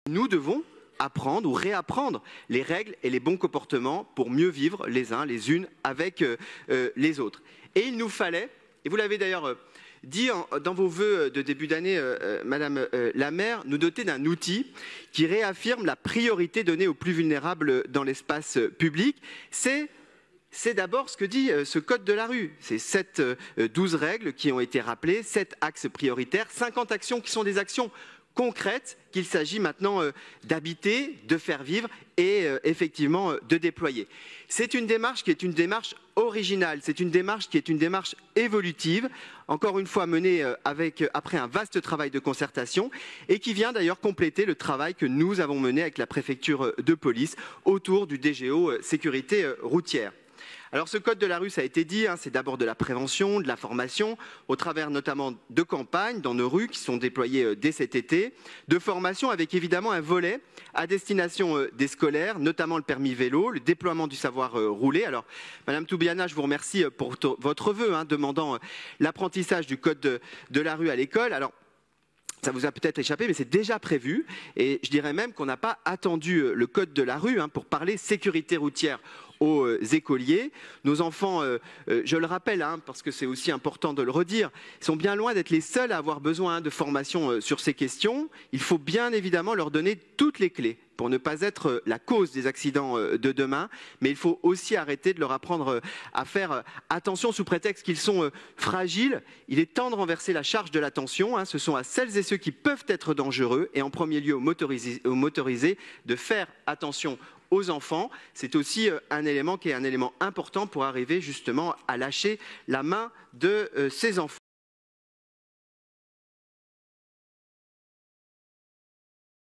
Nous devons apprendre ou réapprendre les règles et les bons comportements pour mieux vivre les uns, les unes avec les autres. Et il nous fallait, et vous l'avez d'ailleurs dit dans vos vœux de début d'année, Madame la maire, nous doter d'un outil qui réaffirme la priorité donnée aux plus vulnérables dans l'espace public. C'est d'abord ce que dit ce code de la rue. C'est 12 règles qui ont été rappelées, 7 axes prioritaires, 50 actions qui sont des actions concrètes qu'il s'agit maintenant d'habiter, de faire vivre et effectivement de déployer. C'est une démarche qui est une démarche originale, c'est une démarche qui est une démarche évolutive, encore une fois menée après un vaste travail de concertation et qui vient d'ailleurs compléter le travail que nous avons mené avec la préfecture de police autour du DGO sécurité routière. Alors ce code de la rue, ça a été dit, c'est d'abord de la prévention, de la formation, au travers notamment de campagnes dans nos rues qui sont déployées dès cet été, de formation avec évidemment un volet à destination des scolaires, notamment le permis vélo, le déploiement du savoir rouler. Alors Madame Toubiana, je vous remercie pour votre vœu demandant l'apprentissage du code de la rue à l'école. Alors ça vous a peut-être échappé, mais c'est déjà prévu. Et je dirais même qu'on n'a pas attendu le code de la rue pour parler sécurité routière aux écoliers. Nos enfants, je le rappelle, parce que c'est aussi important de le redire, sont bien loin d'être les seuls à avoir besoin de formation sur ces questions. Il faut bien évidemment leur donner toutes les clés pour ne pas être la cause des accidents de demain, mais il faut aussi arrêter de leur apprendre à faire attention sous prétexte qu'ils sont fragiles. Il est temps de renverser la charge de l'attention. Ce sont à celles et ceux qui peuvent être dangereux, et en premier lieu aux motorisés, de faire attention aux enfants. C'est aussi un élément qui est un élément important pour arriver justement à lâcher la main de ces enfants.